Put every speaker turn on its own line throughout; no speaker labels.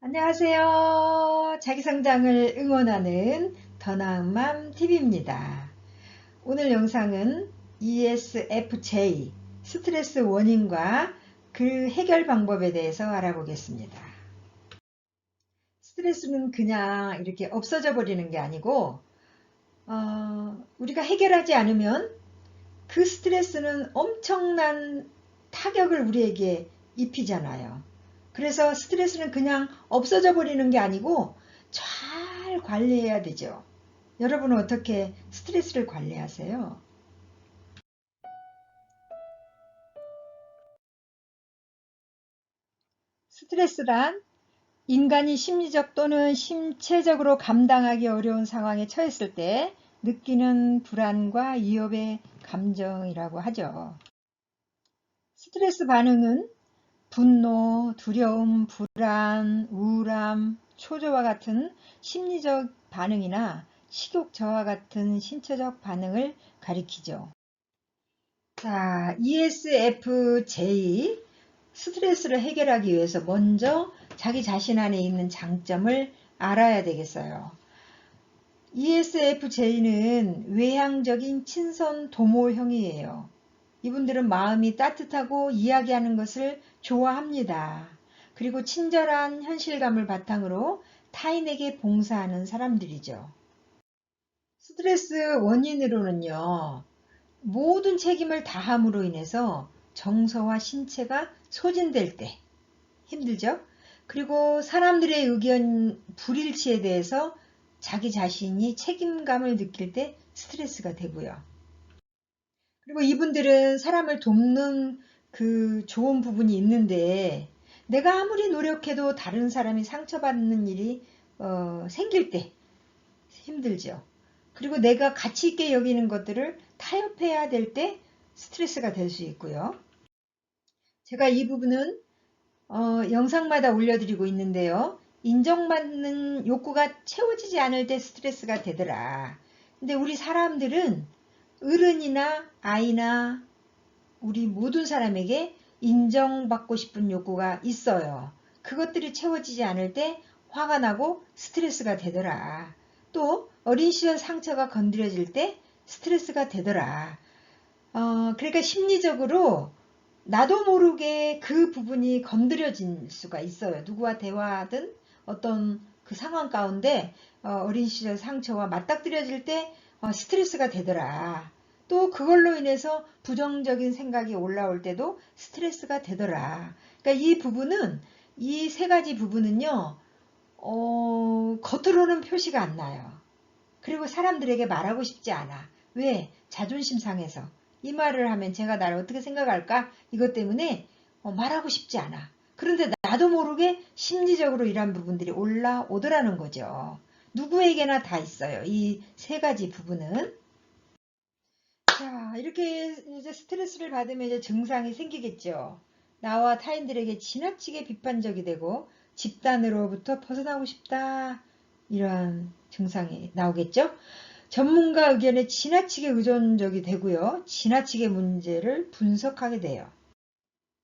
안녕하세요. 자기성장을 응원하는 더 나은 맘 TV입니다. 오늘 영상은 ESFJ, 스트레스 원인과 그 해결 방법에 대해서 알아보겠습니다. 스트레스는 그냥 이렇게 없어져 버리는 게 아니고, 우리가 해결하지 않으면 그 스트레스는 엄청난 타격을 우리에게 입히잖아요. 그래서 스트레스는 그냥 없어져 버리는 게 아니고 잘 관리해야 되죠. 여러분은 어떻게 스트레스를 관리하세요? 스트레스란 인간이 심리적 또는 신체적으로 감당하기 어려운 상황에 처했을 때 느끼는 불안과 위협의 감정이라고 하죠. 스트레스 반응은 분노, 두려움, 불안, 우울함, 초조와 같은 심리적 반응이나 식욕 저하 같은 신체적 반응을 가리키죠. 자, ESFJ, 스트레스를 해결하기 위해서 먼저 자기 자신 안에 있는 장점을 알아야 되겠어요. ESFJ는 외향적인 친선 도모형이에요. 이분들은 마음이 따뜻하고 이야기하는 것을 좋아합니다. 그리고 친절한 현실감을 바탕으로 타인에게 봉사하는 사람들이죠. 스트레스 원인으로는요, 모든 책임을 다함으로 인해서 정서와 신체가 소진될 때 힘들죠? 그리고 사람들의 의견 불일치에 대해서 자기 자신이 책임감을 느낄 때 스트레스가 되고요. 그리고 이분들은 사람을 돕는 그 좋은 부분이 있는데 내가 아무리 노력해도 다른 사람이 상처받는 일이 생길 때 힘들죠. 그리고 내가 가치 있게 여기는 것들을 타협해야 될 때 스트레스가 될 수 있고요. 제가 이 부분은 영상마다 올려드리고 있는데요. 인정받는 욕구가 채워지지 않을 때 스트레스가 되더라. 근데 우리 사람들은 어른이나 아이나 우리 모든 사람에게 인정받고 싶은 욕구가 있어요. 그것들이 채워지지 않을 때 화가 나고 스트레스가 되더라. 또 어린 시절 상처가 건드려질 때 스트레스가 되더라. 그러니까 심리적으로 나도 모르게 그 부분이 건드려질 수가 있어요. 누구와 대화하든 어떤 그 상황 가운데 어린 시절 상처와 맞닥뜨려질 때 스트레스가 되더라. 또 그걸로 인해서 부정적인 생각이 올라올 때도 스트레스가 되더라. 그러니까 이 부분은 이 세 가지 부분은요. 겉으로는 표시가 안 나요. 그리고 사람들에게 말하고 싶지 않아. 왜? 자존심 상해서. 이 말을 하면 제가 나를 어떻게 생각할까? 이것 때문에 말하고 싶지 않아. 그런데 나도 모르게 심리적으로 이런 부분들이 올라오더라는 거죠. 누구에게나 다 있어요. 이 세 가지 부분은. 자, 이렇게 이제 스트레스를 받으면 이제 증상이 생기겠죠. 나와 타인들에게 지나치게 비판적이 되고 집단으로부터 벗어나고 싶다. 이런 증상이 나오겠죠. 전문가 의견에 지나치게 의존적이 되고요. 지나치게 문제를 분석하게 돼요.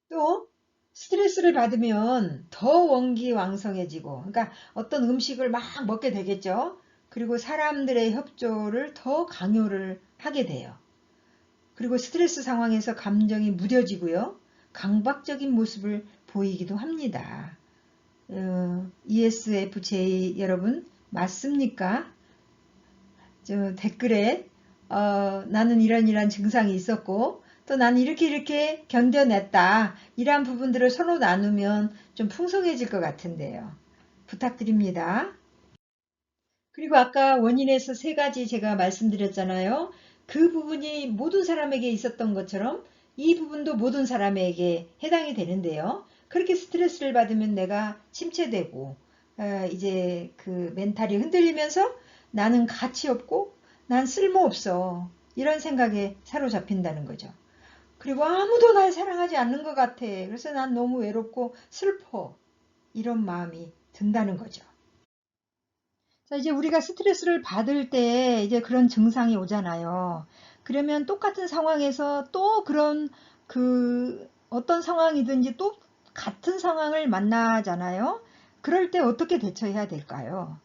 또 스트레스를 받으면 더 원기왕성해지고, 그러니까 어떤 음식을 막 먹게 되겠죠. 그리고 사람들의 협조를 더 강요를 하게 돼요. 그리고 스트레스 상황에서 감정이 무뎌지고요. 강박적인 모습을 보이기도 합니다. ESFJ 여러분 맞습니까? 댓글에 나는 이런 증상이 있었고 또 나는 이렇게 견뎌냈다. 이러한 부분들을 서로 나누면 좀 풍성해질 것 같은데요. 부탁드립니다. 그리고 아까 원인에서 세 가지 제가 말씀드렸잖아요. 그 부분이 모든 사람에게 있었던 것처럼 이 부분도 모든 사람에게 해당이 되는데요. 그렇게 스트레스를 받으면 내가 침체되고 이제 그 멘탈이 흔들리면서 나는 가치 없고 난 쓸모없어. 이런 생각에 사로잡힌다는 거죠. 그리고 아무도 날 사랑하지 않는 것 같아. 그래서 난 너무 외롭고 슬퍼. 이런 마음이 든다는 거죠. 자, 이제 우리가 스트레스를 받을 때 이제 그런 증상이 오잖아요. 그러면 똑같은 상황에서 또 그런 그 어떤 상황이든지 또 같은 상황을 만나잖아요. 그럴 때 어떻게 대처해야 될까요?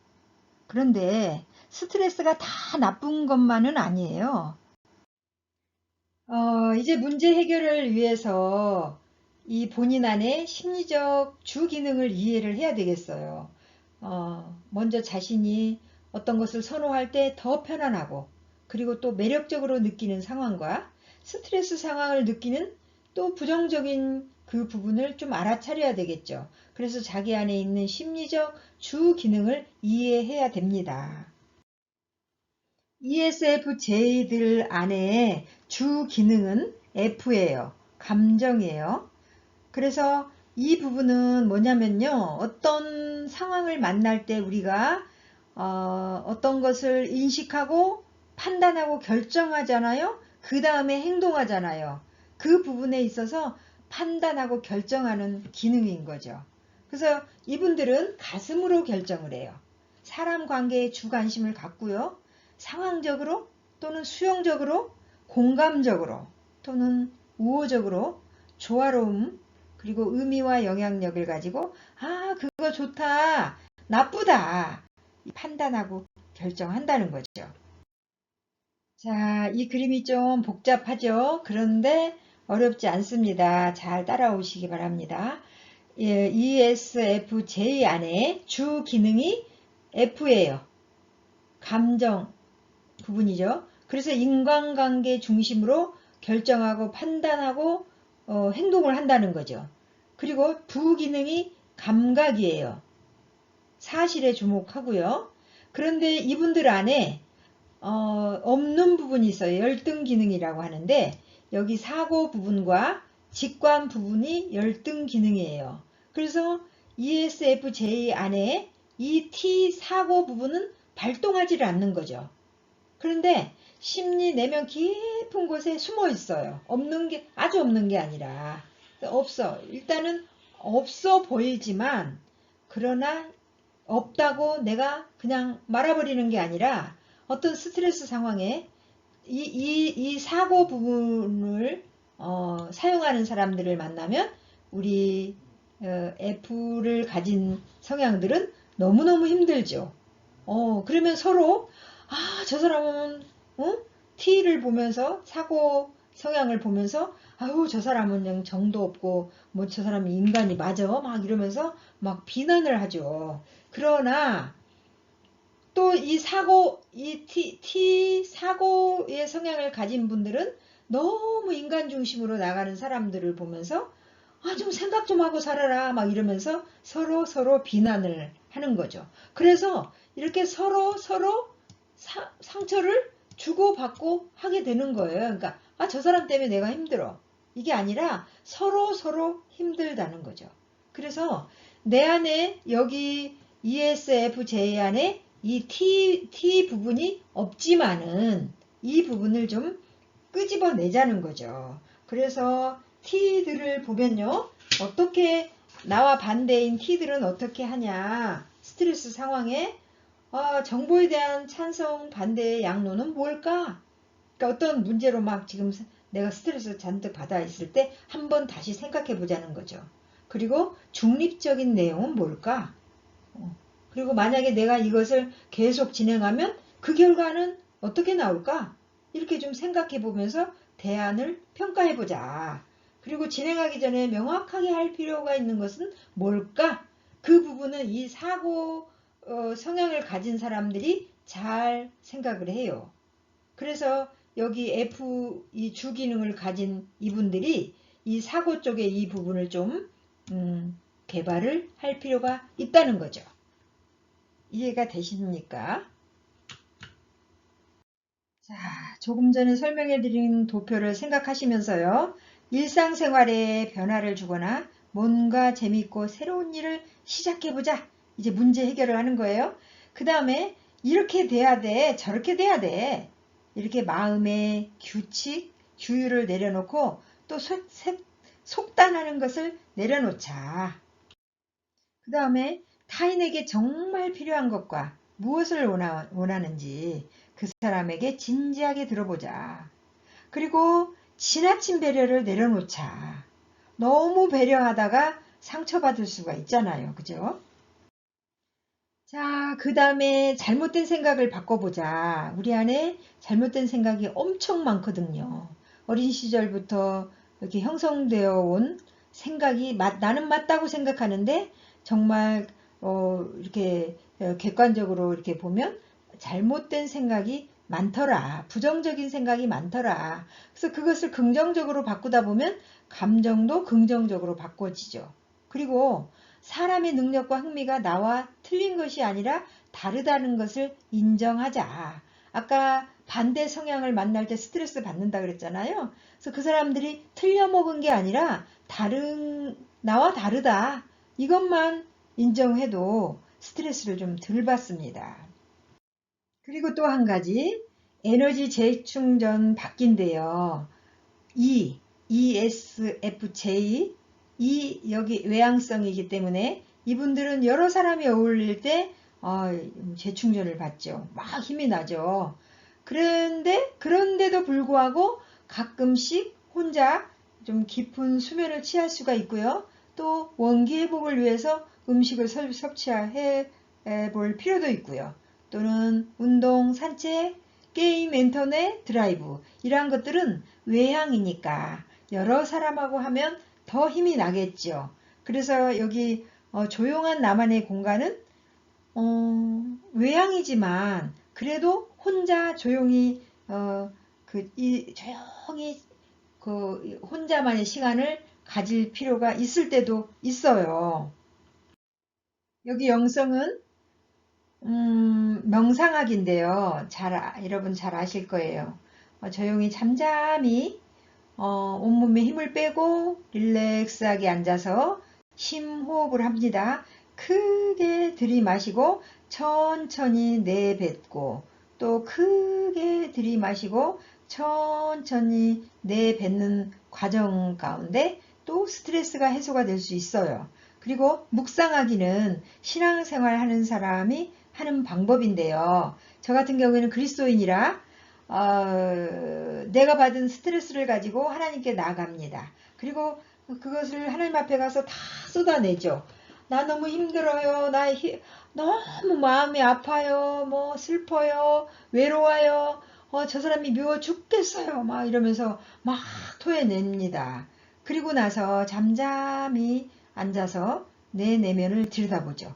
그런데 스트레스가 다 나쁜 것만은 아니에요. 이제 문제 해결을 위해서 이 본인 안에 심리적 주 기능을 이해를 해야 되겠어요. 먼저 자신이 어떤 것을 선호할 때 더 편안하고, 그리고 또 매력적으로 느끼는 상황과 스트레스 상황을 느끼는 또 부정적인 그 부분을 좀 알아차려야 되겠죠. 그래서 자기 안에 있는 심리적 주 기능을 이해해야 됩니다. ESFJ들 안에 주 기능은 F예요. 감정이에요. 그래서 이 부분은 뭐냐면요. 어떤 상황을 만날 때 우리가 어떤 것을 인식하고 판단하고 결정하잖아요. 그 다음에 행동하잖아요. 그 부분에 있어서 판단하고 결정하는 기능인 거죠. 그래서 이분들은 가슴으로 결정을 해요. 사람 관계에 주관심을 갖고요. 상황적으로 또는 수용적으로, 공감적으로 또는 우호적으로 조화로움 그리고 의미와 영향력을 가지고 그거 좋다, 나쁘다 판단하고 결정한다는 거죠. 자, 이 그림이 좀 복잡하죠? 그런데 어렵지 않습니다. 잘 따라오시기 바랍니다. 예, ESFJ 안에 주 기능이 F예요. 감정 부분이죠. 그래서 인간관계 중심으로 결정하고 판단하고 행동을 한다는 거죠. 그리고 부기능이 감각이에요. 사실에 주목하고요. 그런데 이분들 안에 없는 부분이 있어요. 열등 기능이라고 하는데 여기 사고 부분과 직관 부분이 열등 기능이에요. 그래서 ESFJ 안에 이 T 사고 부분은 발동하지를 않는 거죠. 그런데 심리 내면 깊은 곳에 숨어 있어요. 없는 게, 아주 없는 게 아니라. 없어. 일단은 없어 보이지만, 그러나 없다고 내가 그냥 말아버리는 게 아니라 어떤 스트레스 상황에 이 사고 부분을 사용하는 사람들을 만나면 우리 F를 가진 성향들은 너무너무 힘들죠. 그러면 서로 저 사람은 T를 보면서 사고 성향을 보면서 아유 저 사람은 그냥 정도 없고 뭐 저 사람이 인간이 맞아 막 이러면서 막 비난을 하죠. 그러나 또 이 T 사고의 성향을 가진 분들은 너무 인간 중심으로 나가는 사람들을 보면서 좀 생각 좀 하고 살아라 막 이러면서 서로 비난을 하는 거죠. 그래서 이렇게 서로 상처를 주고받고 하게 되는 거예요. 그러니까 저 사람 때문에 내가 힘들어. 이게 아니라 서로 힘들다는 거죠. 그래서 내 안에 여기 ESFJ 안에 이 T 부분이 없지만은 이 부분을 좀 끄집어내자는 거죠. 그래서 T들을 보면요. 어떻게 나와 반대인 T들은 어떻게 하냐. 스트레스 상황에 정보에 대한 찬성 반대의 양로는 뭘까? 그러니까 어떤 문제로 막 지금 내가 스트레스 잔뜩 받아 있을 때 한번 다시 생각해 보자는 거죠. 그리고 중립적인 내용은 뭘까? 그리고 만약에 내가 이것을 계속 진행하면 그 결과는 어떻게 나올까? 이렇게 좀 생각해 보면서 대안을 평가해 보자. 그리고 진행하기 전에 명확하게 할 필요가 있는 것은 뭘까? 그 부분은 이 사고 성향을 가진 사람들이 잘 생각을 해요. 그래서 여기 F 이 주기능을 가진 이분들이 이 사고 쪽의 이 부분을 좀 개발을 할 필요가 있다는 거죠. 이해가 되십니까? 자, 조금 전에 설명해 드린 도표를 생각하시면서요. 일상생활에 변화를 주거나 뭔가 재밌고 새로운 일을 시작해보자. 이제 문제 해결을 하는 거예요. 그 다음에 이렇게 돼야 돼. 저렇게 돼야 돼. 이렇게 마음의 규칙, 규율을 내려놓고 또 속단하는 것을 내려놓자. 그 다음에 타인에게 정말 필요한 것과 무엇을 원하는지 그 사람에게 진지하게 들어보자. 그리고 지나친 배려를 내려놓자. 너무 배려하다가 상처받을 수가 있잖아요. 그죠? 자, 그 다음에 잘못된 생각을 바꿔보자. 우리 안에 잘못된 생각이 엄청 많거든요. 어린 시절부터 이렇게 형성되어 온 생각이 나는 맞다고 생각하는데 정말 이렇게 객관적으로 이렇게 보면 잘못된 생각이 많더라. 부정적인 생각이 많더라. 그래서 그것을 긍정적으로 바꾸다 보면 감정도 긍정적으로 바꿔지죠. 그리고 사람의 능력과 흥미가 나와 틀린 것이 아니라 다르다는 것을 인정하자. 아까 반대 성향을 만날 때 스트레스 받는다 그랬잖아요. 그래서 그 사람들이 틀려먹은 게 아니라 나와 다르다. 이것만 인정해도 스트레스를 좀 덜 받습니다. 그리고 또 한 가지 에너지 재충전 바뀐대요. ESFJ 여기 외향성이기 때문에 이분들은 여러 사람이 어울릴 때 재충전을 받죠. 막 힘이 나죠. 그런데도 불구하고 가끔씩 혼자 좀 깊은 수면을 취할 수가 있고요. 또 원기 회복을 위해서 음식을 섭취해 볼 필요도 있고요. 또는 운동, 산책, 게임, 인터넷, 드라이브 이러한 것들은 외향이니까 여러 사람하고 하면 더 힘이 나겠죠. 그래서 여기 조용한 나만의 공간은 외향이지만 그래도 혼자 조용히 조용히 혼자만의 시간을 가질 필요가 있을 때도 있어요. 여기 영성은 명상학인데요. 여러분 잘 아실 거예요. 조용히 잠잠히 온몸에 힘을 빼고 릴렉스하게 앉아서 심호흡을 합니다. 크게 들이마시고 천천히 내뱉고 또 크게 들이마시고 천천히 내뱉는 과정 가운데 또 스트레스가 해소가 될 수 있어요. 그리고 묵상하기는 신앙생활 하는 사람이 하는 방법인데요. 저 같은 경우에는 그리스도인이라 내가 받은 스트레스를 가지고 하나님께 나아갑니다. 그리고 그것을 하나님 앞에 가서 다 쏟아내죠. 나 너무 힘들어요. 너무 마음이 아파요. 뭐 슬퍼요. 외로워요. 저 사람이 미워 죽겠어요. 막 이러면서 막 토해냅니다. 그리고 나서 잠잠히 앉아서 내 내면을 들여다보죠.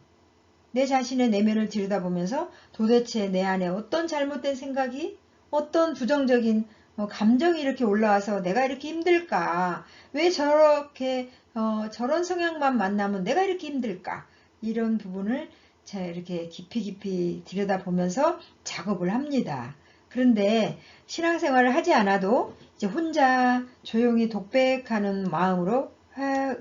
내 자신의 내면을 들여다보면서 도대체 내 안에 어떤 잘못된 생각이 어떤 부정적인 감정이 이렇게 올라와서 내가 이렇게 힘들까? 왜 저런 성향만 만나면 내가 이렇게 힘들까? 이런 부분을 이렇게 깊이 들여다보면서 작업을 합니다. 그런데 신앙생활을 하지 않아도 이제 혼자 조용히 독백하는 마음으로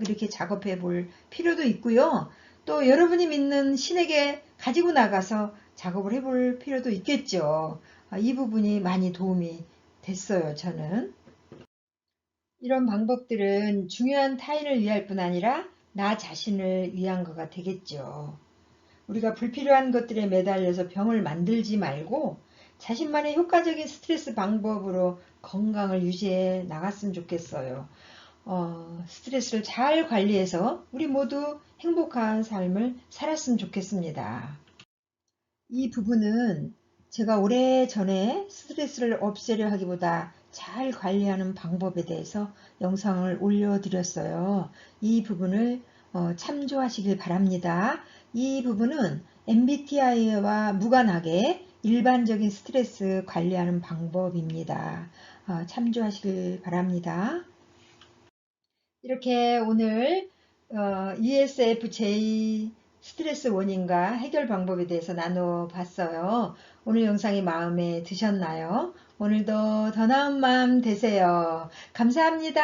이렇게 작업해 볼 필요도 있고요. 또 여러분이 믿는 신에게 가지고 나가서 작업을 해볼 필요도 있겠죠. 이 부분이 많이 도움이 됐어요, 저는. 이런 방법들은 중요한 타인을 위할 뿐 아니라 나 자신을 위한 거가 되겠죠. 우리가 불필요한 것들에 매달려서 병을 만들지 말고 자신만의 효과적인 스트레스 방법으로 건강을 유지해 나갔으면 좋겠어요. 스트레스를 잘 관리해서 우리 모두 행복한 삶을 살았으면 좋겠습니다. 이 부분은 제가 오래전에 스트레스를 없애려 하기보다 잘 관리하는 방법에 대해서 영상을 올려드렸어요. 이 부분을 참조하시길 바랍니다. 이 부분은 MBTI와 무관하게 일반적인 스트레스 관리하는 방법입니다. 참조하시길 바랍니다. 이렇게 오늘 ESFJ 스트레스 원인과 해결 방법에 대해서 나눠봤어요. 오늘 영상이 마음에 드셨나요? 오늘도 더 나은 마음 되세요. 감사합니다.